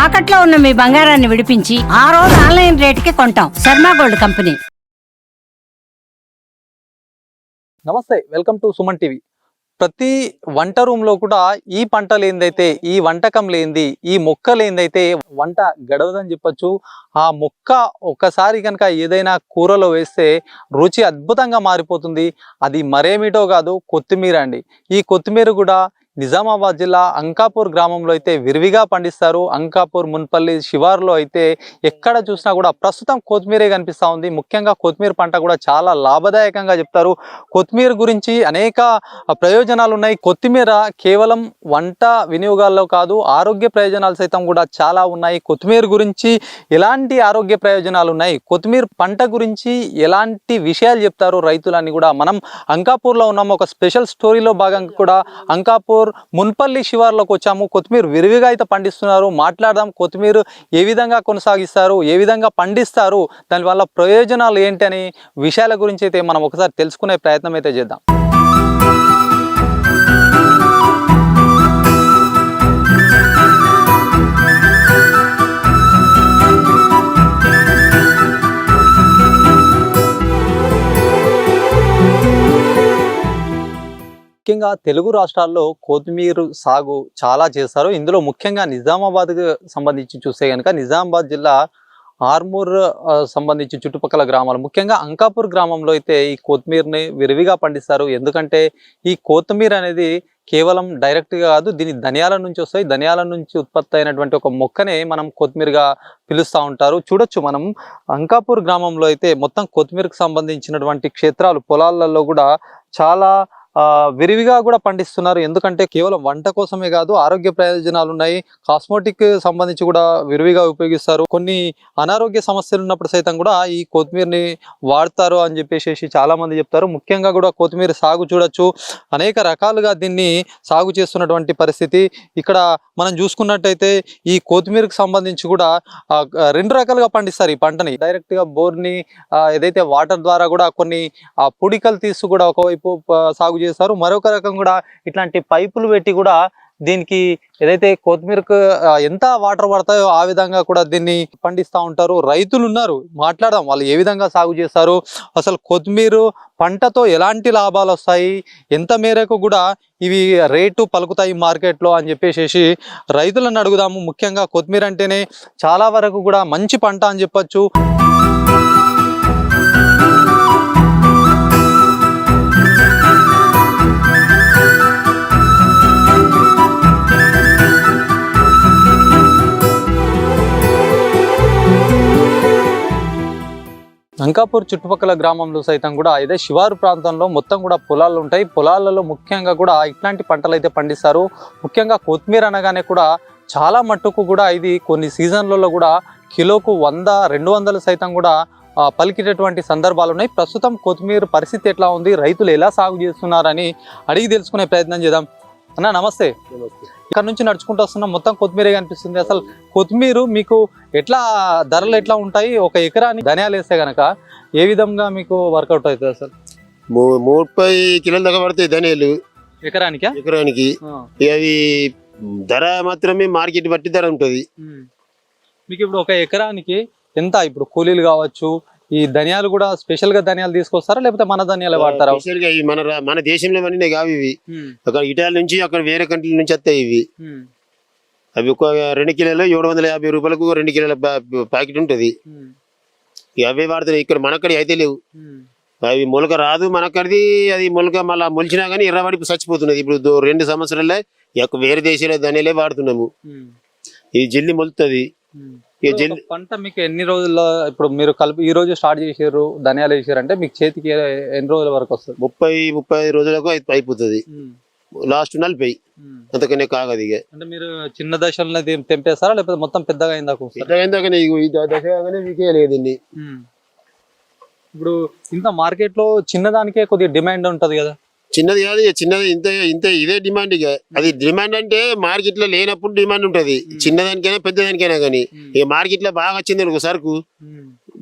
తాకట్లో ఉన్న మీ బంగారాన్ని విడిపించి ఆ రోజు ఆన్లైన్ రేటుకి కొంటాం. Sharma gold company. నమస్తే, వెల్కమ్ టు సుమన్ టీవీ. ప్రతి వంట రూమ్లో కూడా ఈ పంట లేనిదైతే, ఈ వంటకం లేనిది, ఈ మొక్క లేనిదైతే వంట గడవదని చెప్పొచ్చు. ఆ మొక్క ఒక్కసారి కనుక ఏదైనా కూరలో వేస్తే రుచి అద్భుతంగా మారిపోతుంది. అది మరేమిటో కాదు, కొత్తిమీర అండి. ఈ కొత్తిమీర కూడా నిజామాబాద్ జిల్లా అంకాపూర్ గ్రామంలో అయితే విరివిగా పండిస్తారు. అంకాపూర్ మున్పల్లి శివారులో అయితే ఎక్కడ చూసినా కూడా ప్రస్తుతం కొత్తిమీరే కనిపిస్తూ ఉంది. ముఖ్యంగా కొత్తిమీర పంట కూడా చాలా లాభదాయకంగా చెప్తారు. కొత్తిమీర గురించి అనేక ప్రయోజనాలు ఉన్నాయి. కొత్తిమీర కేవలం వంట వినియోగాల్లో కాదు, ఆరోగ్య ప్రయోజనాలు సైతం కూడా చాలా ఉన్నాయి. కొత్తిమీర గురించి ఎలాంటి ఆరోగ్య ప్రయోజనాలు ఉన్నాయి, కొత్తిమీర పంట గురించి ఎలాంటి విషయాలు చెప్తారు రైతులన్నీ కూడా మనం అంకాపూర్లో ఉన్నాము. ఒక స్పెషల్ స్టోరీలో భాగంగా కూడా అంకాపూర్ మున్పల్లి శివార్లోకి వచ్చాము. కొత్తిమీర విరివిగా అయితే పండిస్తున్నారు. మాట్లాడదాం, కొత్తిమీర ఏ విధంగా కొనసాగిస్తారు, ఏ విధంగా పండిస్తారు, దానివల్ల ప్రయోజనాలు ఏంటి అని విషయాల గురించి అయితే మనం ఒకసారి తెలుసుకునే ప్రయత్నం అయితే చేద్దాం. ముఖ్యంగా తెలుగు రాష్ట్రాల్లో కొత్తిమీర సాగు చాలా చేస్తారు. ఇందులో ముఖ్యంగా నిజామాబాద్కు సంబంధించి చూస్తే కనుక నిజామాబాద్ జిల్లా ఆర్మూర్ సంబంధించి చుట్టుపక్కల గ్రామాలు, ముఖ్యంగా అంకాపూర్ గ్రామంలో అయితే ఈ కొత్తిమీరని విరివిగా పండిస్తారు. ఎందుకంటే ఈ కొత్తిమీర అనేది కేవలం డైరెక్ట్గా కాదు, దీని ధనియాల నుంచి వస్తాయి. ధనియాల నుంచి ఉత్పత్తి అయినటువంటి ఒక మొక్కనే మనం కొత్తిమీరగా పిలుస్తూ ఉంటారు. చూడొచ్చు మనం అంకాపూర్ గ్రామంలో అయితే మొత్తం కొత్తిమీరకు సంబంధించినటువంటి క్షేత్రాలు, పొలాలలో కూడా చాలా విరివిగా కూడా పండిస్తున్నారు. ఎందుకంటే కేవలం వంట కోసమే కాదు, ఆరోగ్య ప్రయోజనాలు ఉన్నాయి. కాస్మోటిక్ సంబంధించి కూడా విరివిగా ఉపయోగిస్తారు. కొన్ని అనారోగ్య సమస్యలు ఉన్నప్పుడు సైతం కూడా ఈ కొత్తిమీరని వాడతారు అని చెప్పేసి చాలా మంది చెప్తారు. ముఖ్యంగా కూడా కొత్తిమీర సాగు చూడొచ్చు, అనేక రకాలుగా దీన్ని సాగు చేస్తున్నటువంటి పరిస్థితి. ఇక్కడ మనం చూసుకున్నట్టయితే ఈ కొత్తిమీరకు సంబంధించి కూడా రెండు రకాలుగా పండిస్తారు ఈ పంటని. డైరెక్ట్ గా బోర్ని ఏదైతే వాటర్ ద్వారా కూడా కొన్ని పుడికలు తీసి కూడా ఒకవైపు సాగు చేస్తారు. మరొక రకం కూడా ఇట్లాంటి పైపులు పెట్టి కూడా దీనికి ఏదైతే కొత్తిమీరకు ఎంత వాటర్ పడతాయో ఆ విధంగా కూడా దీన్ని పండిస్తూ ఉంటారు. రైతులు ఉన్నారు, మాట్లాడదాం వాళ్ళు ఏ విధంగా సాగు చేస్తారు, అసలు కొత్తిమీర పంటతో ఎలాంటి లాభాలు వస్తాయి, ఎంత మేరకు కూడా ఇవి రేటు పలుకుతాయి మార్కెట్లో అని చెప్పేసి రైతులను అడుగుదాము. ముఖ్యంగా కొత్తిమీర అంటేనే చాలా వరకు కూడా మంచి పంట అని చెప్పొచ్చు. అంకాపూర్ చుట్టుపక్కల గ్రామంలో సైతం కూడా ఇదే శివారు ప్రాంతంలో మొత్తం కూడా పొలాలు ఉంటాయి. పొలాలలో ముఖ్యంగా కూడా ఇట్లాంటి పంటలు అయితే పండిస్తారు. ముఖ్యంగా కొత్తిమీర అనగానే కూడా చాలా మట్టుకు కూడా ఇది కొన్ని సీజన్లలో కూడా కిలోకు 100-200 సైతం కూడా పలికేటటువంటి సందర్భాలు ఉన్నాయి. ప్రస్తుతం కొత్తిమీర పరిస్థితి ఎట్లా ఉంది, రైతులు ఎలా సాగు చేస్తున్నారని అడిగి తెలుసుకునే ప్రయత్నం చేద్దాం. అన్న నమస్తే. ఇక్కడ నుంచి నడుచుకుంటూ వస్తున్నాం, మొత్తం కొత్తిమీరే కనిపిస్తుంది. అసలు కొత్తిమీర మీకు ఎట్లా ధరలు ఎట్లా ఉంటాయి, ఒక ఎకరానికి ధనియాలు వేస్తే కనుక ఏ విధంగా మీకు వర్కౌట్ అవుతుంది? అసలు 30 కిలోల దాకా పడతాయి ధనియాలు ఎకరానికి. అవి ధర మాత్రమే మార్కెట్ బట్టి ధర ఉంటుంది. మీకు ఇప్పుడు ఒక ఎకరానికి ఎంత, ఇప్పుడు కూలీలు కావచ్చు, ఈ ధనియాలు కూడా స్పెషల్ గా ధనియాలు తీసుకొస్తారా లేకపోతే మన ధనియాలు వాడతారా? స్పెషల్ గా మన దేశంలో అన్నీ కావు ఇవి. అక్కడ ఇటాలి నుంచి, అక్కడ వేరే కంట్రీల నుంచి వస్తాయి ఇవి. అవి ఒక 2 కిలోలు 750 రూపాయలకు 2 కిలోల ప్యాకెట్ ఉంటుంది. అవే వాడతారు. ఇక్కడ మనక్కడి అయితే లేవు. అవి మొలక రాదు మనక్కడిది. అది మొలక మళ్ళీ మొలిచినా కానీ ఎర్రబడి చచ్చిపోతున్నది. ఇప్పుడు 2 సంవత్సరాలే వేరే దేశాల ధనియాలే వాడుతున్నాము. ఇది జల్లి మొలుతుంది. పంట మీకు ఎన్ని రోజుల్లో, ఇప్పుడు మీరు ఈ రోజు స్టార్ట్ చేసారు ధనియాలు వేసారు అంటే మీకు చేతికి ఎన్ని రోజుల వరకు వస్తుంది? 30-35 రోజులకు అయిపోతుంది. లాస్ట్ 40 అంతకనే కాగదు. ఇక అంటే మీరు చిన్న దశలో తెంపేస్తారా లేకపోతే మొత్తం పెద్దగా అయిందాకనే ఈ దశ కాగానే వీకేయలేదు దీన్ని. ఇప్పుడు ఇంత మార్కెట్ లో చిన్నదానికే కొద్దిగా డిమాండ్ ఉంటది కదా? చిన్నది కాదు, చిన్నది ఇంత ఇంత ఇదే డిమాండ్. ఇక అది డిమాండ్ అంటే మార్కెట్ లో లేనప్పుడు డిమాండ్ ఉంటది, చిన్నదానికైనా పెద్దదానికైనా. కానీ ఇక మార్కెట్ లో బాగా వచ్చింది ఒక సరుకు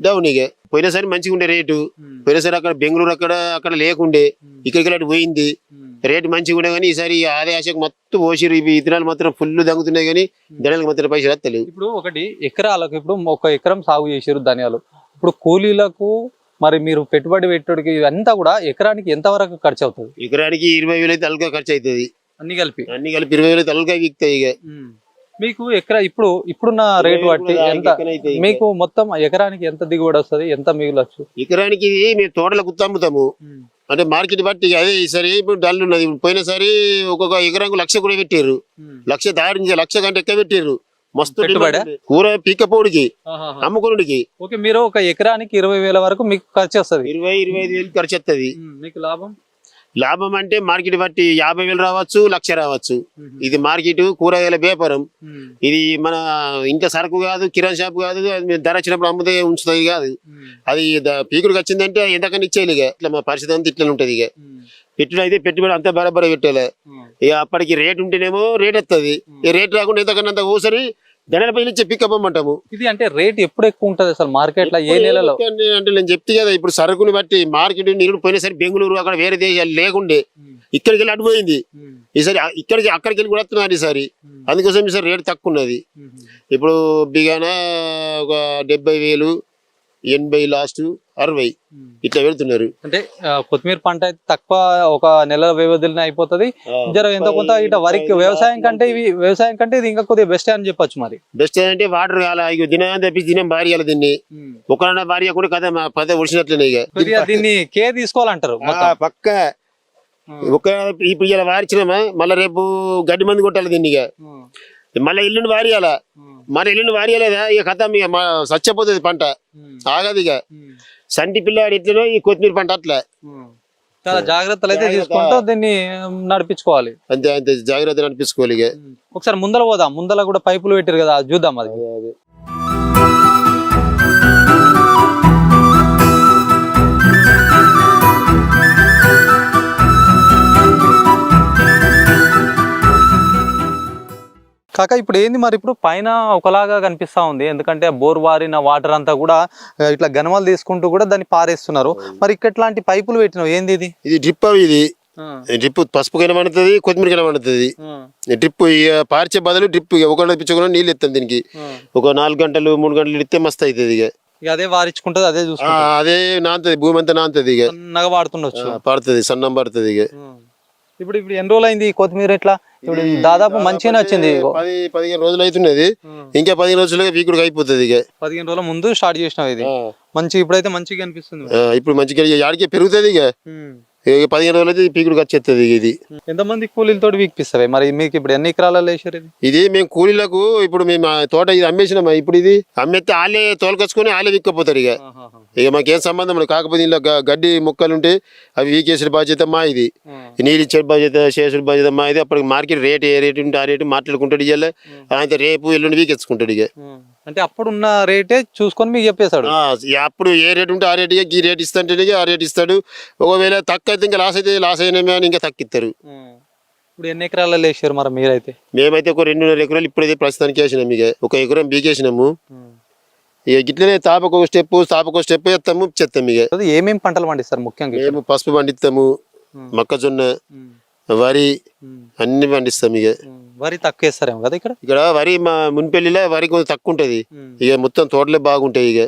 డౌన్. ఇక పోయినసారి మంచిగా ఉండే రేటు, పోయినసారి అక్కడ బెంగళూరు అక్కడ లేకుండే, ఇక్కడికి పోయింది. రేటు మంచిగా ఉండే కానీ ఈసారి ఆదాయ ఆశకు మొత్తం పోసిరు. ఇవి ఇతరాలు మాత్రం ఫుల్ దంగుతున్నాయి కానీ ధనియాలకు మాత్రం పైసలు వస్తలేవు. ఇప్పుడు ఒకటి ఎకరాలకు ఇప్పుడు 1 ఎకరం సాగు చేసారు ధనియాలు, ఇప్పుడు కూలీలకు మరి మీరు పెట్టుబడి పెట్టుడికి ఇదంతా కూడా ఎకరానికి ఎంత వరకు ఖర్చు అవుతుంది? ఎకరానికి 20,000 అయితే అల్గా ఖర్చు అవుతుంది. అన్ని కలిపి 20,000 అయితే అల్గా విక్తాయి. ఇక మీకు ఇప్పుడున్న రేటు బట్టి ఎంత మీకు మొత్తం ఎకరానికి ఎంత దిగుబడి వస్తుంది, ఎంత మిగులొచ్చు? ఎకరానికి మేము తోటలకు అమ్ముతాము అంటే మార్కెట్ బట్టి. అదే ఈసారి ఇప్పుడు డల్ ఉన్నది. పోయినసారి ఒక్కొక్క ఎకరానికి 1,00,000 కూడా పెట్టారు. 1,00,000 తయారు 1,00,000 కంటే ఎక్కువ పెట్టారు. మస్తు కూర పీకపోడికి అమ్ముకుడికి. ఓకే, మీరు ఒక ఎకరానికి 20,000 వరకు మీకు ఖర్చు వస్తుంది. 20-25,000 ఖర్చు వస్తుంది. మీకు లాభం లాభం అంటే మార్కెట్ బట్టి 50,000 రావచ్చు, 1,00,000 రావచ్చు. ఇది మార్కెట్ కూరగాయల వ్యాపారం. ఇది మన ఇంట్లో సరుకు కాదు, కిరాణా షాప్ కాదు. ధర వచ్చినప్పుడు అమ్ముతే ఉంచుతుంది కాదు. అది పీకుడికి వచ్చిందంటే ఎంతకన్నా ఇచ్చేయాలి. ఇక ఇట్లా మా పరిస్థితి అంతా ఇట్లా ఉంటది. ఇక పెట్టుబడి అయితే పెట్టుబడి అంతా బరాబర పెట్టాలి. ఇక అప్పటికి రేట్ ఉంటేనేమో రేట్ వస్తుంది. ఈ రేట్ రాకుండా ఎంతకన్నా అంత ఊసరి ధనల పైన ఇచ్చే పికప్ అమ్మంటాము. ఇది అంటే రేట్ ఎప్పుడు ఎక్కువ ఉంటది అసలు మార్కెట్ లో, ఏ నెలలో? అంటే నేను చెప్తే కదా, ఇప్పుడు సరుకుని బట్టి మార్కెట్ నీరు పోయినసారి బెంగళూరు అక్కడ వేరే దేశాలు లేకుండే ఇక్కడికి వెళ్ళి అడిపోయింది. ఈసారి ఇక్కడికి అక్కడికి వెళ్ళి కూడా వస్తున్నారు ఈసారి. అందుకోసం ఈసారి రేట్ తక్కువ ఉన్నది. ఇప్పుడు బిగానా ఒక 70,000, 80, లాస్ట్ 60 ఇట్లా పెడుతున్నారు. అంటే కొత్తిమీర పంట అయితే తక్కువ, ఒక నెల వ్యవధిలోనే అయిపోతుంది. ఎంత కొంత ఇట్లా వరికి వ్యవసాయం కంటే ఇది ఇంకా కొద్దిగా బెస్ట్ అని చెప్పొచ్చు. మరి బెస్ట్ అంటే వాటర్ కాల దినం తెప్పి దినం భార్యాలి. దీన్ని ఒకరన్నా భార్య కూడా కదా పదే ఒడిచినట్లనే. ఇక దీన్ని కేర్ తీసుకోవాలంటారు పక్క. ఒక ఇప్పుడు ఇలా వారిచినామా మళ్ళీ రేపు గడ్డి మంది కొట్టాలి దీన్ని. ఇక మళ్ళీ ఇల్లుని వారియాల, మన ఇల్లుని వారియలేదా ఇక కథ ఇక చచ్చిపోతుంది పంట, ఆగదు. ఇక సంటి పిల్లాడు ఎట్లనో ఈ కొత్తిమీర పంట అట్లా. చాలా జాగ్రత్తలు అయితే తీసుకుంటూ దీన్ని నడిపించుకోవాలి. అంతే అంతే జాగ్రత్త నడిపించుకోవాలి. ఇక ఒకసారి ముందర పోదాం. ముందర కూడా పైపులు పెట్టారు కదా, చూద్దాం. అది కాక ఇప్పుడు ఏంది మరి, ఇప్పుడు పైన ఒకలాగా కనిపిస్తా ఉంది. ఎందుకంటే బోర్ వారిన వాటర్ అంతా కూడా ఇట్లా గనమలు తీసుకుంటూ కూడా దాన్ని పారేస్తున్నారు. మరి ఇట్లాంటి పైపులు పెట్టినావు ఏంది? ఇది డ్రిప్. ఇది డ్రిప్ పసుపు కనబడుతుంది, కొత్తిమీర కనబడుతుంది. డ్రిప్ పార్చే బదులు డ్రిప్ ఒకటి పిచ్చుకుని నీళ్ళు ఇస్తాం దీనికి. ఒక 4 గంటలు 3 గంటలు ఇస్తే మస్తు అవుతుంది. ఇక అదే వారించుకుంటది, అదే చూసుకుంటా, అదే నాంతది, భూమి అంతా నాంతది. ఇక సన్నగా వాడుతుండొచ్చు, పడుతుంది, సన్నం పడుతుంది. ఇక ఇప్పుడు ఎన్ని రోజులు అయింది కొత్తిమీర ఇట్లా? ఇప్పుడు దాదాపు మంచిగానే వచ్చింది. 10-15 రోజులు అవుతున్నది. ఇంకా 15 రోజులుగా పీకుడికి అయిపోతుంది. ఇక 15 రోజుల ముందు స్టార్ట్ చేసినావు ఇది. మంచి ఇప్పుడైతే మంచిగా అనిపిస్తుంది. ఇప్పుడు మంచిగా యాడికే పెరుగుతుంది. ఇక 15 రోజులు అయితే పీకుడికి వచ్చేస్తుంది. ఇది ఎంతమంది కూలీలతో వీకిపిస్తాయి మరి? మీకు ఇప్పుడు ఎన్ని ఎకరాలలో వేసారు ఇది? మేము కూలీలకు ఇప్పుడు మేము తోట ఇది అమ్మేసినామా. ఇప్పుడు ఇది అమ్మేస్తే వాళ్ళే తోలుకొచ్చుకొని వాళ్ళే విక్కపోతారు. ఇక మాకేం సంబంధం లేదు. కాకపోతే ఇంట్లో గడ్డి మొక్కలు ఉంటే అవి వీకేసిన బాధ్యత మా ఇది, నీళ్ళు ఇచ్చే బాధ్యత, చేసుడు బాధ్యత మా ఇది. అప్పటికి మార్కెట్ రేట్ ఏ రేటు ఉంటే ఆ రేటు మాట్లాడుకుంటాడు. ఇవాళ ఆయన రేపు ఎల్లుండి వీకెచ్చుకుంటాడు. ఇక అంటే అప్పుడున్న రేటే చూసుకొని మీకు చెప్పేస్తాడు. అప్పుడు ఏ రేటు ఉంటే ఆ రేటు, ఈ రేట్ ఇస్తాంటే ఆ రేట్ ఇస్తాడు. ఒకవేళ తక్కువ అయితే ఇంకా లాస్ అయితే లాస్ అయినా ఇంకా తక్కువ. ఇప్పుడు ఎన్ని ఎకరాలలో వేసారు మరి మీరైతే? మేమైతే ఒక 2.5 ఎకరాలు ఇప్పుడైతే ప్రస్తుతానికి వేసినాం. ఇక 1 ఎకరం బీకేసినాము. ఇక గిట్లనే తాపకొక స్టెప్ వేస్తాము, చెత్తాము. ఇక ఏమేమి పంటలు పండిస్తారు ముఖ్యంగా? మేము పసుపు పండిస్తాము, మొక్కజొన్న, వరి అన్ని పండిస్తాం. ఇక వరి తక్కువ వేస్తారేమో కదా ఇక్కడ వరి మా మున్పెల్లిలో వరి కొంచెం తక్కువ ఉంటది. ఇక మొత్తం తోటలే బాగుంటాయి. ఇక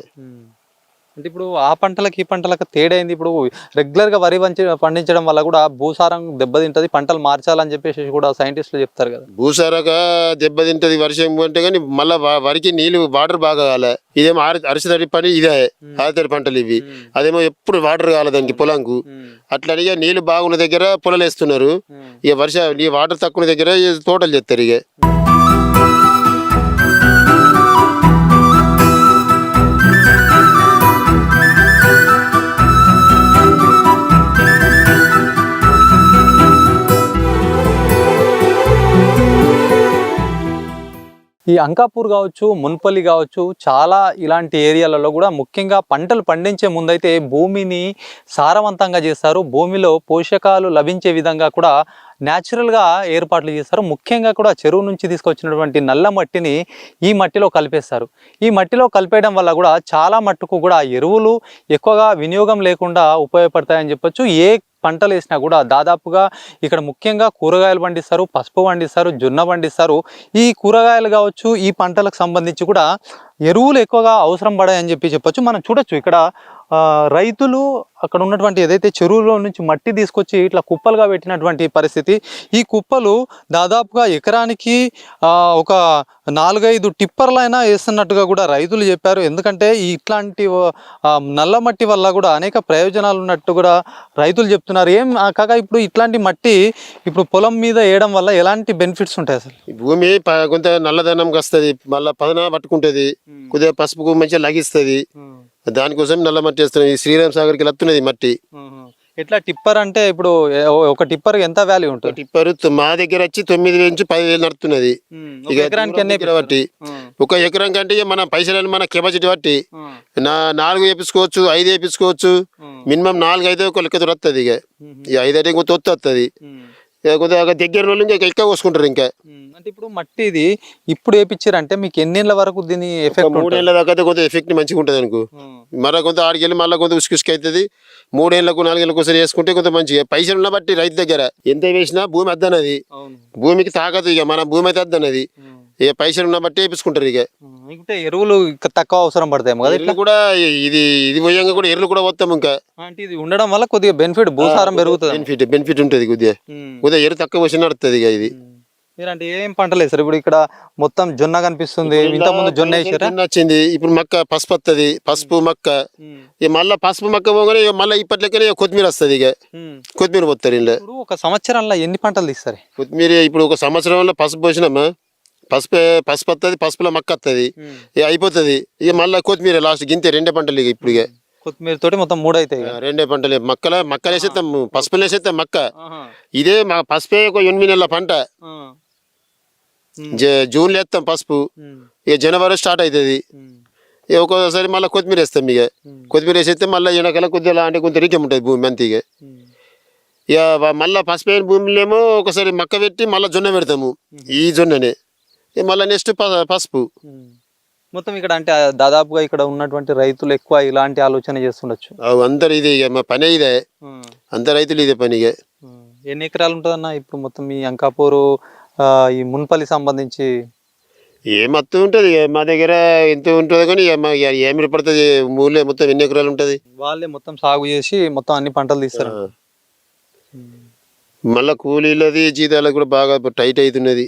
అంటే ఇప్పుడు ఆ పంటలకు ఈ పంటలకు తేడా అయింది. ఇప్పుడు రెగ్యులర్ గా వరి పండించడం వల్ల కూడా భూసారం దెబ్బతింటది, పంటలు మార్చాలని చెప్పేసి కూడా సైంటిస్టులు చెప్తారు కదా. భూసారగా దెబ్బతింటది వర్షం అంటే, కానీ మళ్ళీ వరికి నీళ్లు వాటర్ బాగా కావాలి. ఇదేమో అరిసెతడి పని, ఇదే ఆరితడి పంటలు ఇవి. అదేమో ఎప్పుడు వాటర్ కావాలి దానికి పొలంకు. అట్లా ఇక నీళ్లు బాగున్న దగ్గర పొలాలు వేస్తున్నారు. ఇక ఈ వాటర్ తక్కువ దగ్గర తోటలు చేస్తారు. ఇక ఈ అంకాపూర్ కావచ్చు, మున్పల్లి కావచ్చు, చాలా ఇలాంటి ఏరియాలలో కూడా ముఖ్యంగా పంటలు పండించే ముందైతే భూమిని సారవంతంగా చేస్తారు. భూమిలో పోషకాలు లభించే విధంగా కూడా న్యాచురల్గా ఏర్పాట్లు చేస్తారు. ముఖ్యంగా కూడా చెరువు నుంచి తీసుకొచ్చినటువంటి నల్ల మట్టిని ఈ మట్టిలో కలిపేస్తారు. ఈ మట్టిలో కలిపేయడం వల్ల కూడా చాలా మట్టుకు కూడా ఎరువులు ఎక్కువగా వినియోగం లేకుండా ఉపయోగపడతాయని చెప్పొచ్చు. ఏ పంటలు వేసినా కూడా దాదాపుగా ఇక్కడ ముఖ్యంగా కూరగాయలు పండిస్తారు, పసుపు పండిస్తారు, జొన్న పండిస్తారు. ఈ కూరగాయలు కావచ్చు, ఈ పంటలకు సంబంధించి కూడా ఎరువులు ఎక్కువగా అవసరం పడాయని చెప్పొచ్చు. మనం చూడొచ్చు ఇక్కడ రైతులు అక్కడ ఉన్నటువంటి ఏదైతే చెరువులో నుంచి మట్టి తీసుకొచ్చి ఇట్లా కుప్పలుగా పెట్టినటువంటి పరిస్థితి. ఈ కుప్పలు దాదాపుగా ఎకరానికి ఒక 4-5 టిప్పర్లైనా వేస్తున్నట్టుగా కూడా రైతులు చెప్పారు. ఎందుకంటే ఇట్లాంటి నల్ల మట్టి వల్ల కూడా అనేక ప్రయోజనాలు ఉన్నట్టు కూడా రైతులు చెప్తున్నారు. కాగా ఇప్పుడు ఇట్లాంటి మట్టి ఇప్పుడు పొలం మీద వేయడం వల్ల ఎలాంటి బెనిఫిట్స్ ఉంటాయి అసలు? భూమి కొంత నల్లదనం వస్తుంది, మళ్ళీ పదన పట్టుకుంటది, కొద్దిగా పసుపు మంచిగా లగిస్తుంది. దానికోసం నల్ల మట్టి వేస్తున్నాం. ఈ శ్రీరామ్ సాగర్కి వస్తున్నది మట్టి. ఎట్లా టిప్పర్ అంటే ఇప్పుడు ఒక టిప్పర్ ఎంత వాల్యూ ఉంటుంది? టిప్పర్ మా దగ్గర వచ్చి 9,000 నుంచి 10,000 నడుతున్నది. ఇక ఎకరానికి ఎన్ని బట్టి ఒక ఎకరం కంటే మన పైసలు మన కెపాసిటీ బట్టి 4 వేపించుకోవచ్చు, 5 వేపించుకోవచ్చు. మినిమం 4 అయితే ఒక లెక్క వస్తుంది. ఇక 5 అంటే ఇంకో తొత్తు వస్తుంది. కొద్దిగా దగ్గర వాళ్ళు ఇంకా ఎక్కువ కోసుకుంటారు. ఇంకా అంటే ఇప్పుడు మట్టి ఇది ఇప్పుడు వేపించారంటే మీకు ఎన్నేళ్ళ వరకు దీని ఎఫెక్ట్? 3 ఏళ్ళ దాకా అయితే కొంత ఎఫెక్ట్ మంచిగా ఉంటుంది అనుకో. మళ్ళీ కొంత ఆడికి వెళ్ళి మళ్ళీ కొంత ఉసుకు అవుతుంది. 3 ఏళ్ళకు 4 ఏళ్ళకు ఒకసారి వేసుకుంటే కొంత మంచిగా పైసలు ఉన్న బట్టి రైతు దగ్గర ఎంత వేసినా భూమి అద్దనది, భూమికి తాకదు. ఇక మన భూమి అయితే అద్దనది. ఇక పైసలు ఉన్న బట్టి వేపించుకుంటారు. ఇక ఎరువులు తక్కువ అవసరం పడతాయి కదా. ఎరువులు కూడా ఇది పోయంగా కూడా ఎరువులు కూడా పోతాం. ఇంకా అంటే ఇది ఉండడం వల్ల కొద్దిగా బెనిఫిట్, భూసారం పెరుగుతుంది, బెనిఫిట్ ఉంటుంది. కొద్దిగా ఎరువు తక్కువ పోసి నడుతుంది. ఇక ఇది మీరంటే ఏం పంటలు వేస్తారు? ఇప్పుడు ఇక్కడ మొత్తం జొన్న కనిపిస్తుంది, ఇంత ముందు జొన్న వేసారా? వచ్చింది. ఇప్పుడు మక్క పసుపు వస్తుంది, పసుపు మక్క. ఇక మళ్ళీ పసుపు మక్క పోగానే మళ్ళీ ఇప్పట్లెక్కనే కొత్తిమీర వస్తుంది. ఇక కొత్తిమీర పోతారు. ఇలా ఒక సంవత్సరంలో ఎన్ని పంటలు తీస్తారు కొత్తిమీర? ఇప్పుడు ఒక సంవత్సరంలో పసుపు పోసినామా, పసుపు వస్తుంది, పసుపులో మక్క వస్తుంది, ఇక అయిపోతుంది. ఇక మళ్ళీ కొత్తిమీర లాస్ట్ గింతే 2 పంటలు. ఇక ఇప్పుడు ఇక కొత్తిమీర తోటి మొత్తం 3 అవుతాయి. 2 పంటలు. మక్కలు వేసేస్తాం, పసుపులు వేసేస్తాం. మక్క ఇదే మా పసుపే ఒక 8 నెలల పంట. జూన్లో వేస్తాం పసుపు. ఇక జనవరి స్టార్ట్ అవుతుంది. ఇక ఒక్కోసారి మళ్ళీ కొత్తిమీర వేస్తాం. ఇక కొత్తిమీర వేసేస్తే మళ్ళీ ఎండాకాలం కొద్దిగా అంటే కొంత రీకం ఉంటుంది భూమి అంతే. ఇక మళ్ళీ పసుపు అయిన భూమిలేమో ఒకసారి మక్క పెట్టి మళ్ళీ జొన్న పెడతాము. ఈ జొన్ననే ఇక మళ్ళీ నెక్స్ట్ పసుపు. మొత్తం ఇక్కడ అంటే దాదాపుగా ఇక్కడ ఉన్నటువంటి రైతులు ఎక్కువ ఇలాంటి ఆలోచన చేస్తుండొచ్చు. అందరు ఇది మా పని ఇదే, అందరు రైతులు ఇదే పని. ఇక ఎన్ని ఎకరాలు ఉంటుందన్న ఇప్పుడు మొత్తం ఈ అంకాపూరు ఈ మున్పల్లి సంబంధించి? మొత్తం ఉంటుంది మా దగ్గర. ఎంత ఉంటుంది కానీ ఏమి పడుతుంది మూలే మొత్తం ఎన్ని ఎకరాలు ఉంటుంది. వాళ్ళే మొత్తం సాగు చేసి మొత్తం అన్ని పంటలు తీస్తారు. మళ్ళా కూలీలది జీతాలకు కూడా బాగా టైట్ అవుతున్నది.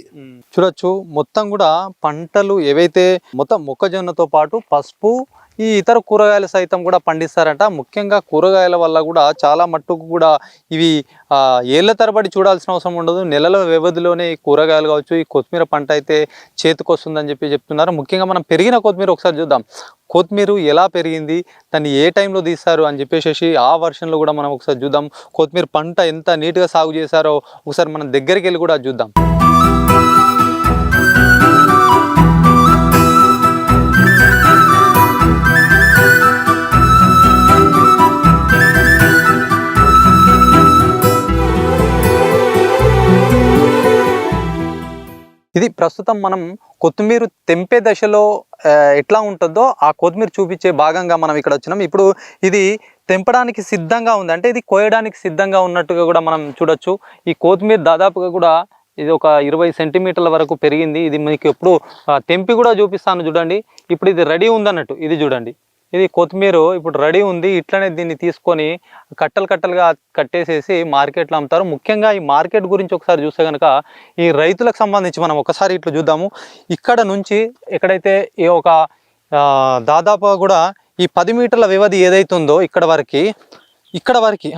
చూడొచ్చు మొత్తం కూడా పంటలు ఏవైతే మొత్తం మొక్కజొన్నతో పాటు పసుపు, ఈ ఇతర కూరగాయలు సైతం కూడా పండిస్తారట. ముఖ్యంగా కూరగాయల వల్ల కూడా చాలా మట్టుకు కూడా ఇవి ఏళ్ల తరబడి చూడాల్సిన అవసరం ఉండదు. నెలల వ్యవధిలోనే ఈ కూరగాయలు కావచ్చు, ఈ కొత్తిమీర పంట అయితే చేతికొస్తుందని చెప్తున్నారు. ముఖ్యంగా మనం పెరిగిన కొత్తిమీర ఒకసారి చూద్దాం. కొత్తిమీర ఎలా పెరిగింది, దాన్ని ఏ టైంలో తీస్తారు అని చెప్పేసి ఆ వర్షన్లో కూడా మనం ఒకసారి చూద్దాం. కొత్తిమీర పంట ఎంత నీట్గా సాగు చేశారో ఒకసారి మనం దగ్గరికి వెళ్ళి కూడా చూద్దాం. ఇది ప్రస్తుతం మనం కొత్తిమీర తెంపే దశలో ఎట్లా ఉంటుందో ఆ కొత్తిమీర చూపించే భాగంగా మనం ఇక్కడ వచ్చినాం. ఇప్పుడు ఇది తెంపడానికి సిద్ధంగా ఉంది, అంటే ఇది కోయడానికి సిద్ధంగా ఉన్నట్టుగా కూడా మనం చూడొచ్చు. ఈ కొత్తిమీర దాదాపుగా కూడా ఇది ఒక 20 సెంటీమీటర్ల వరకు పెరిగింది. ఇది మీకు ఎప్పుడు తెంపి కూడా చూపిస్తాను చూడండి. ఇప్పుడు ఇది రెడీ ఉందన్నట్టు. ఇది చూడండి, ఇది కొత్తిమీర ఇప్పుడు రెడీ ఉంది. ఇట్లనే దీన్ని తీసుకొని కట్టలు కట్టలుగా కట్టేసేసి మార్కెట్లో అమ్ముతారు. ముఖ్యంగా ఈ మార్కెట్ గురించి ఒకసారి చూస్తే కనుక ఈ రైతులకు సంబంధించి మనం ఒకసారి ఇట్లా చూద్దాము. ఇక్కడ నుంచి ఎక్కడైతే ఈ ఒక దాదాపుగా కూడా ఈ 10 మీటర్ల వ్యవధి ఏదైతుందో ఇక్కడ వరకు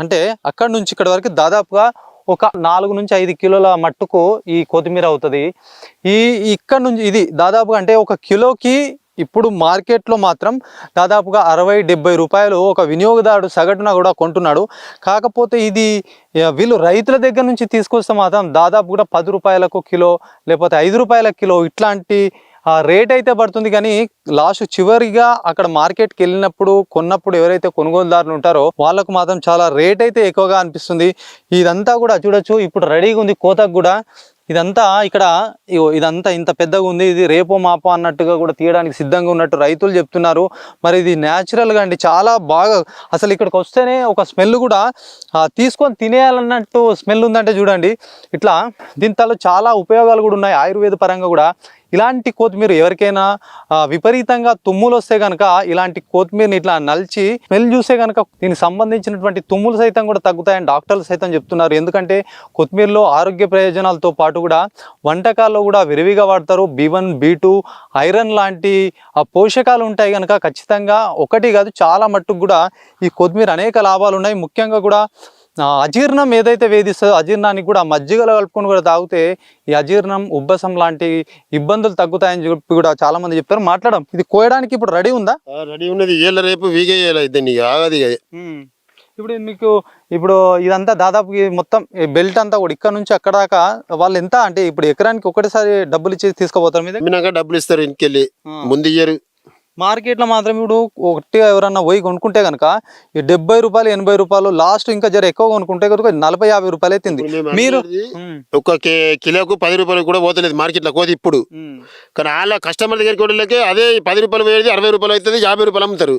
అంటే అక్కడ నుంచి ఇక్కడ వరకు దాదాపుగా ఒక 4 నుంచి 5 కిలోల మట్టుకు ఈ కొత్తిమీర అవుతుంది. ఇక్కడ నుంచి ఇది దాదాపుగా అంటే ఒక కిలోకి ఇప్పుడు మార్కెట్లో మాత్రం దాదాపుగా 60-70 రూపాయలు ఒక వినియోగదారుడు సగటున కూడా కొంటున్నాడు. కాకపోతే ఇది వీళ్ళు రైతుల దగ్గర నుంచి తీసుకొస్తే మాత్రం దాదాపు కూడా 10 రూపాయలకు కిలో లేకపోతే 5 రూపాయల కిలో ఇట్లాంటి రేట్ అయితే పడుతుంది. కానీ లాస్ట్ చివరిగా అక్కడ మార్కెట్కి వెళ్ళినప్పుడు కొన్నప్పుడు ఎవరైతే కొనుగోలుదారులు ఉంటారో వాళ్ళకు మాత్రం చాలా రేట్ అయితే ఎక్కువగా అనిపిస్తుంది. ఇదంతా కూడా చూడొచ్చు ఇప్పుడు రెడీగా ఉంది కోతకు కూడా. ఇదంతా ఇక్కడ ఇదంతా ఇంత పెద్దగా ఉంది, ఇది రేపో మాపో అన్నట్టుగా కూడా తీయడానికి సిద్ధంగా ఉన్నట్టు రైతులు చెప్తున్నారు. మరి ఇది న్యాచురల్గా అండి చాలా బాగా, అసలు ఇక్కడికి వస్తేనే ఒక స్మెల్ కూడా తీసుకొని తినేయాలన్నట్టు స్మెల్ ఉందంటే చూడండి. ఇట్లా దీంతో చాలా ఉపయోగాలు కూడా ఉన్నాయి ఆయుర్వేద పరంగా కూడా. ఇలాంటి కొత్తిమీర ఎవరికైనా విపరీతంగా తుమ్ములు వస్తే కనుక ఇలాంటి కొత్తిమీరని ఇట్లా నలిచి స్మెల్ చూస్తే కనుక దీనికి సంబంధించినటువంటి తుమ్ములు సైతం కూడా తగ్గుతాయని డాక్టర్లు సైతం చెప్తున్నారు. ఎందుకంటే కొత్తిమీరలో ఆరోగ్య ప్రయోజనాలతో పాటు కూడా వంటకాల్లో కూడా విరివిగా వాడతారు. B1, B2, ఐరన్ లాంటి పోషకాలు ఉంటాయి కనుక ఖచ్చితంగా ఒకటి కాదు చాలా మట్టుకు కూడా ఈ కొత్తిమీర అనేక లాభాలు ఉన్నాయి. ముఖ్యంగా కూడా అజీర్ణం ఏదైతే వేధిస్తుందో అజీర్ణానికి కూడా మజ్జిగలో కలుపుకొని కూడా తాగితే ఈ అజీర్ణం, ఉబ్బసం లాంటి ఇబ్బందులు తగ్గుతాయని చెప్పి కూడా చాలా మంది చెప్తారు. మాట్లాడడం ఇది కోయడానికి ఇప్పుడు రెడీ ఉందా? రెడీ ఉన్నది, ఏళ్ళ రేపు వీగేయాలి ఆగది. ఇప్పుడు మీకు ఇప్పుడు ఇదంతా దాదాపు మొత్తం బెల్ట్ అంతా కూడా ఇక్కడ నుంచి అక్కడ దాకా వాళ్ళు ఎంత అంటే ఇప్పుడు ఎకరానికి ఒకటిసారి డబ్బులు ఇచ్చి తీసుకుపోతారు మీద డబ్బులు ఇస్తారు ఇంటికెళ్ళి, ముందు ఇయ్యరు. మార్కెట్లో మాత్రం ఇప్పుడు ఒకటి ఎవరన్నా పోయి కొనుక్కుంటే కనుక ఈ 70 రూపాయలు 80 రూపాయలు లాస్ట్, ఇంకా జర ఎక్కువ కొనుక్కుంటే కనుక 40-50 రూపాయలు అవుతుంది. మీరు ఒక కిలోకు 10 రూపాయలు కూడా పోతలేదు మార్కెట్లో కోతి ఇప్పుడు. కానీ వాళ్ళ కస్టమర్ దగ్గరికి వెళ్ళకే అదే 10 రూపాయలు పోయేది 60 రూపాయలు అవుతుంది, 50 రూపాయలు అమ్ముతారు.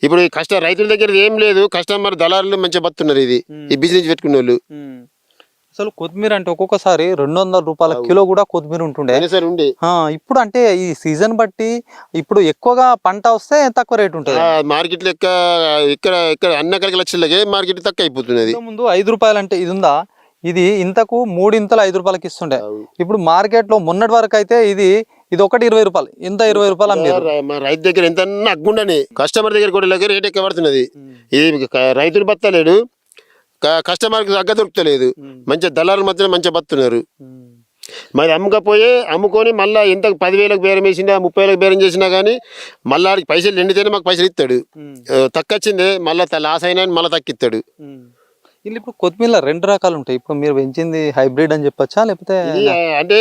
ఇప్పుడు ఈ రైతుల దగ్గర ఏం లేదు, కస్టమర్ దళారులు మంచిగా బతున్నారు. ఇది ఈ బిజినెస్ పెట్టుకునే వాళ్ళు. అసలు కొత్తిమీర అంటే ఒక్కొక్కసారి 200 రూపాయల కిలో కూడా కొత్తిమీర ఉంటుండే. ఇప్పుడు అంటే ఈ సీజన్ బట్టి ఇప్పుడు ఎక్కువగా పంట వస్తే తక్కువ రేట్ ఉంటుంది మార్కెట్ లో. ఇక్కడ అన్న కలిగి లక్షలకే మార్కెట్ తక్కువ అయిపోతుంది. ముందు 5 రూపాయలు అంటే ఇది ఉందా, ఇది ఇంతకు 3 ఇంతలు 5 రూపాయలకి ఇస్తుండే. ఇప్పుడు మార్కెట్ లో మొన్నటి వరకు అయితే ఇది ఒకటి 20 రూపాయలు, ఇంత 20 రూపాయలు అమ్మారు. మా రైతు దగ్గర ఎంత అగ్గుండని కస్టమర్ దగ్గర కూడా రేట్ ఎక్కువ పడుతున్నది. ఇది రైతులు బతలేడు, కస్టమర్కి తగ్గ దొరుకుతలేదు. మంచిగా దళారుల మధ్యన మంచిగా బతున్నారు. మరి అమ్ముకొని మళ్ళీ ఎంత 10,000కు బేరం వేసినా 30,000కు బేరం చేసినా కానీ మళ్ళీ ఆడికి పైసలు ఎండితేనే మాకు పైసలు ఇస్తాడు. తక్కువచ్చింది మళ్ళీ లాస్ అయినా మళ్ళీ తక్కిస్తాడు. ఇప్పుడు కొత్తిమీర 2 రకాలు ఉంటాయి. ఇప్పుడు మీరు పెంచింది హైబ్రిడ్ అని చెప్పొచ్చా, లేకపోతే అంటే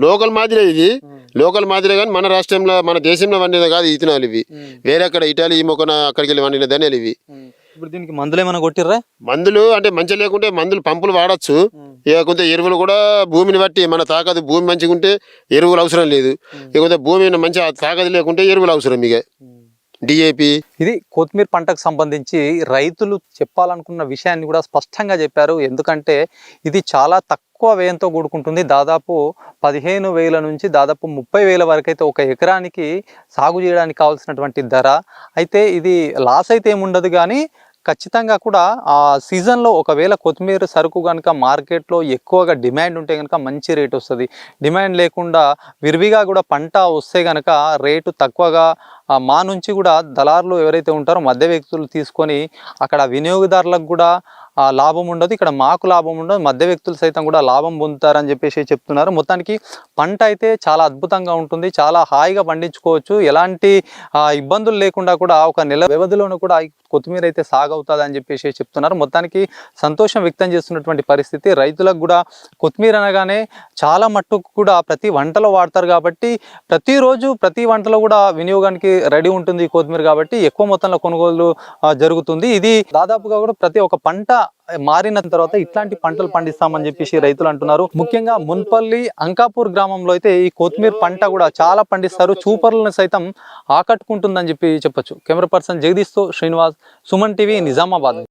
లోకల్ మాదిరే? ఇది లోకల్ మాదిరే కానీ మన రాష్ట్రంలో మన దేశంలో వండిన కాదు ఇతనాలు ఇవి. వేరే అక్కడ ఇటాలీ మొక్కన అక్కడికి వెళ్ళి వండిన ధనియాలు ఇవి. ఇప్పుడు దీనికి మందులు ఏమైనా కొట్టిర్రా? మందులు అంటే మంచిగా లేకుంటే మందులు పంపులు వాడచ్చు. లేకుంటే ఎరువులు కూడా భూమిని బట్టి మన తాకదు. భూమి మంచిగా ఉంటే ఎరువులు అవసరం లేదు, లేకుంటే భూమి మంచిగా తాకదు లేకుంటే ఎరువులు అవసరం. ఇక DAP. ఇది కొత్తిమీర పంటకు సంబంధించి రైతులు చెప్పాలనుకున్న విషయాన్ని కూడా స్పష్టంగా చెప్పారు. ఎందుకంటే ఇది చాలా తక్కువ వ్యయంతో కూడుకుంటుంది. దాదాపు 15,000 నుంచి దాదాపు 30,000 వరకు అయితే ఒక ఎకరానికి సాగు చేయడానికి కావాల్సినటువంటి ధర. అయితే ఇది లాస్ అయితే ఏముండదు, కానీ ఖచ్చితంగా కూడా ఆ సీజన్లో ఒకవేళ కొత్తిమీర సరుకు కనుక మార్కెట్లో ఎక్కువగా డిమాండ్ ఉంటే కనుక మంచి రేట్ వస్తుంది. డిమాండ్ లేకుండా విరివిగా కూడా పంట వస్తే కనుక రేటు తక్కువగా మా నుంచి కూడా దళారులు ఎవరైతే ఉంటారో మధ్య వ్యక్తులు తీసుకొని అక్కడ వినియోగదారులకు కూడా లాభం ఉండదు, ఇక్కడ మాకు లాభం ఉండదు, మధ్య వ్యక్తులు సైతం కూడా లాభం పొందుతారని చెప్పేసి చెప్తున్నారు. మొత్తానికి పంట అయితే చాలా అద్భుతంగా ఉంటుంది, చాలా హాయిగా పండించుకోవచ్చు. ఎలాంటి ఇబ్బందులు లేకుండా కూడా ఒక నెల వ్యవధిలోనూ కూడా కొత్తిమీర అయితే సాగవుతుంది అని చెప్పేసి చెప్తున్నారు. మొత్తానికి సంతోషం వ్యక్తం చేస్తున్నటువంటి పరిస్థితి. రైతులకు కూడా కొత్తిమీర అనగానే చాలా మట్టుకు కూడా ప్రతి వంటలో వాడతారు కాబట్టి ప్రతిరోజు ప్రతి వంటలో కూడా వినియోగానికి రెడీ ఉంటుంది కొత్తిమీర, కాబట్టి ఎక్కువ మొత్తంలో కొనుగోలు జరుగుతుంది. ఇది దాదాపుగా కూడా ప్రతి ఒక్క పంట మారిన తర్వాత ఇట్లాంటి పంటలు పండిస్తామని చెప్పేసి రైతులు అంటున్నారు. ముఖ్యంగా మున్పల్లి అంకాపూర్ గ్రామంలో అయితే ఈ కొత్తిమీర పంట కూడా చాలా పండిస్తారు, చూపర్లను సైతం ఆకట్టుకుంటుందని చెప్పి చెప్పొచ్చు. కెమెరా పర్సన్ జగదీష్తో శ్రీనివాస్, సుమన్ టీవీ, నిజామాబాద్.